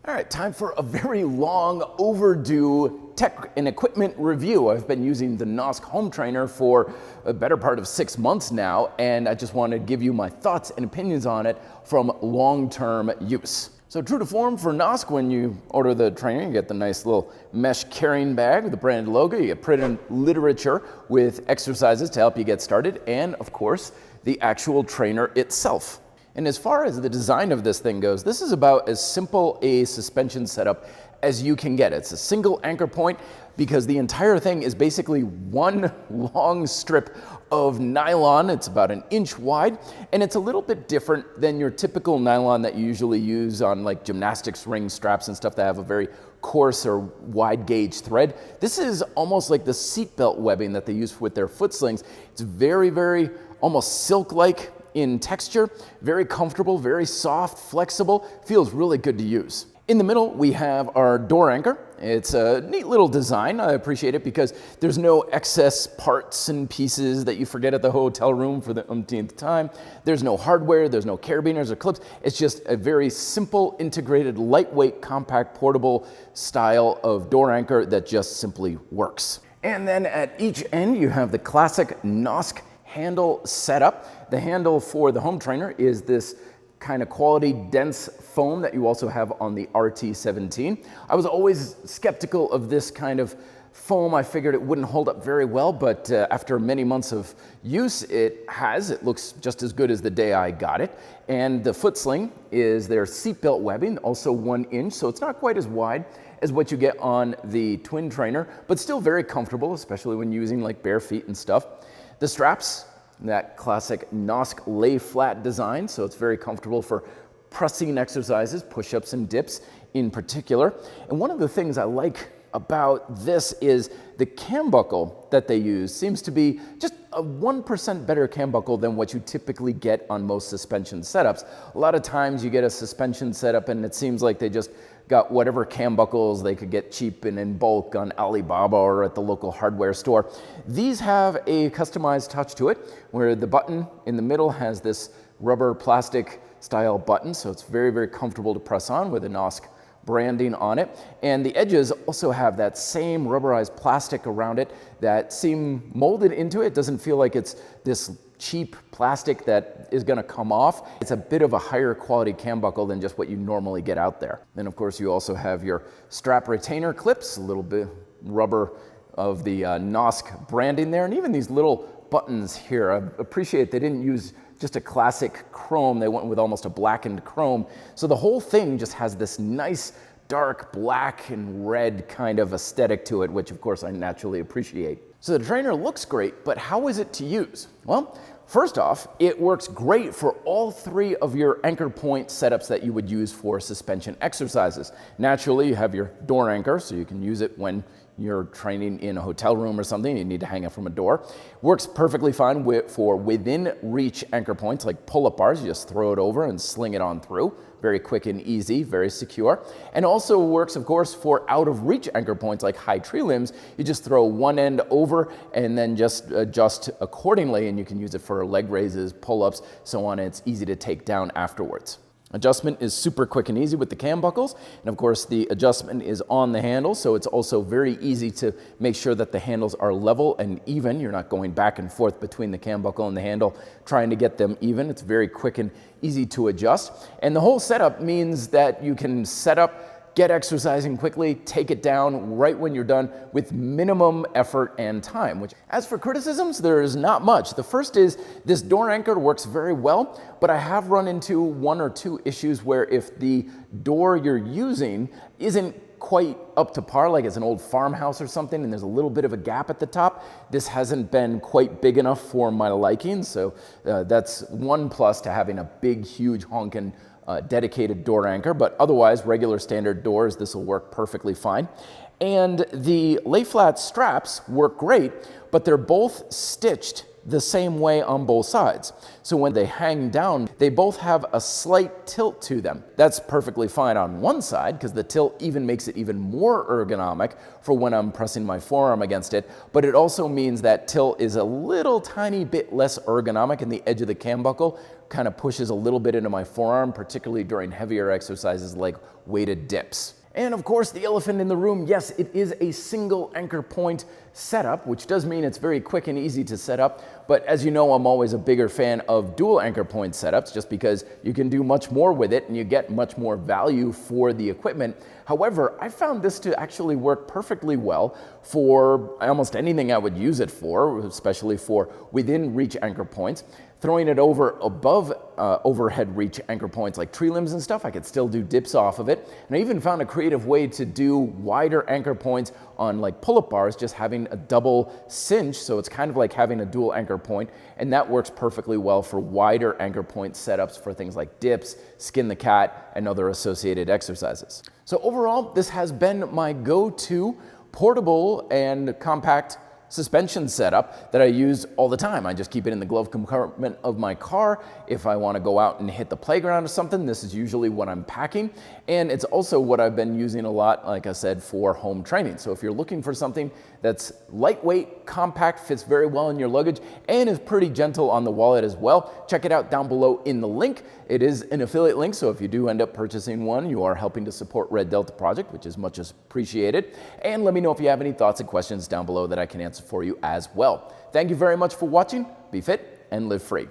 All right, time for a very long overdue tech and equipment review. I've been using the Nossk home trainer for a better part of 6 months now, and I just want to give you my thoughts and opinions on it from long-term use. So true to form for Nossk, when you order the trainer, you get the nice little mesh carrying bag with the branded logo, you get printed literature with exercises to help you get started, and of course, the actual trainer itself. And as far as the design of this thing goes, this is about as simple a suspension setup as you can get. It's a single anchor point because the entire thing is basically one long strip of nylon. It's about 1 inch wide, and it's a little bit different than your typical nylon that you usually use on like gymnastics ring straps and stuff that have a very coarse or wide gauge thread. This is almost like the seatbelt webbing that they use with their foot slings. It's very almost silk-like in texture, very comfortable, very soft, flexible, feels really good to use. In the middle, we have our door anchor. It's a neat little design. I appreciate it because there's no excess parts and pieces that you forget at the hotel room for the umpteenth time. There's no hardware, there's no carabiners or clips. It's just a very simple, integrated, lightweight, compact, portable style of door anchor that just simply works. And then at each end, you have the classic Nossk handle setup. The handle for the home trainer is this kind of quality dense foam that you also have on the RT17. I was always skeptical of this kind of foam. I figured it wouldn't hold up very well, but after many months of use, it looks just as good as the day I got it. And the foot sling is their seatbelt webbing, also 1 inch, so it's not quite as wide as what you get on the twin trainer, but still very comfortable, especially when using like bare feet and stuff. The straps, that classic Nossk lay flat design, so it's very comfortable for pressing exercises, push-ups and dips in particular. And one of the things I like about this is the cam buckle that they use seems to be just a 1% better cam buckle than what you typically get on most suspension setups. A lot of times you get a suspension setup and it seems like they just got whatever cam buckles they could get cheap and in bulk on Alibaba or at the local hardware store. These have a customized touch to it where the button in the middle has this rubber plastic style button, so it's very comfortable to press on with a Nossk branding on it. And the edges also have that same rubberized plastic around it that seem molded into it. It doesn't feel like it's this cheap plastic that is gonna come off. It's a bit of a higher quality cam buckle than just what you normally get out there. Then of course you also have your strap retainer clips, a little bit rubber of the Nossk branding there, and even these little buttons here. I appreciate they didn't use just a classic chrome, they went with almost a blackened chrome. So the whole thing just has this nice dark black and red kind of aesthetic to it, which of course I naturally appreciate. So the trainer looks great, but how is it to use? Well, first off, it works great for all 3 of your anchor point setups that you would use for suspension exercises. Naturally, you have your door anchor, so you can use it when you're training in a hotel room or something, you need to hang it from a door. Works perfectly fine for within reach anchor points like pull-up bars. You just throw it over and sling it on through. Very quick and easy, very secure. And also works, of course, for out of reach anchor points like high tree limbs. You just throw one end over and then just adjust accordingly, and you can use it for leg raises, pull-ups, so on, and it's easy to take down afterwards. Adjustment is super quick and easy with the cam buckles, and of course the adjustment is on the handle, so it's also very easy to make sure that the handles are level and even. You're not going back and forth between the cam buckle and the handle trying to get them even. It's very quick and easy to adjust, and the whole setup means that you can set up, get exercising quickly, take it down right when you're done with minimum effort and time. Which, as for criticisms, there is not much. The first is this door anchor works very well, but I have run into 1 or 2 issues where if the door you're using isn't quite up to par, like it's an old farmhouse or something, and there's a little bit of a gap at the top, this hasn't been quite big enough for my liking. So that's one plus to having a big, huge honkin' dedicated door anchor, but otherwise regular standard doors, this will work perfectly fine. And the lay flat straps work great, but they're both stitched the same way on both sides. So when they hang down, they both have a slight tilt to them. That's perfectly fine on one side because the tilt even makes it even more ergonomic for when I'm pressing my forearm against it, but it also means that tilt is a little tiny bit less ergonomic and the edge of the cam buckle kind of pushes a little bit into my forearm, particularly during heavier exercises like weighted dips. And of course, the elephant in the room, yes, it is a single anchor point setup, which does mean it's very quick and easy to set up. But as you know, I'm always a bigger fan of dual anchor point setups just because you can do much more with it and you get much more value for the equipment. However, I found this to actually work perfectly well for almost anything I would use it for, especially for within reach anchor points. Throwing it over above overhead reach anchor points like tree limbs and stuff, I could still do dips off of it. And I even found a creative way to do wider anchor points on like pull-up bars, just having a double cinch. So it's kind of like having a dual anchor point. And that works perfectly well for wider anchor point setups for things like dips, skin the cat, and other associated exercises. So overall, this has been my go-to portable and compact suspension setup that I use all the time. I just keep it in the glove compartment of my car. If I want to go out and hit the playground or something, this is usually what I'm packing. And it's also what I've been using a lot, like I said, for home training. So if you're looking for something that's lightweight, compact, fits very well in your luggage, and is pretty gentle on the wallet as well, check it out down below in the link. It is an affiliate link, so if you do end up purchasing one, you are helping to support Red Delta Project, which is much appreciated. And let me know if you have any thoughts and questions down below that I can answer for you as well. Thank you very much for watching. Be fit and live free.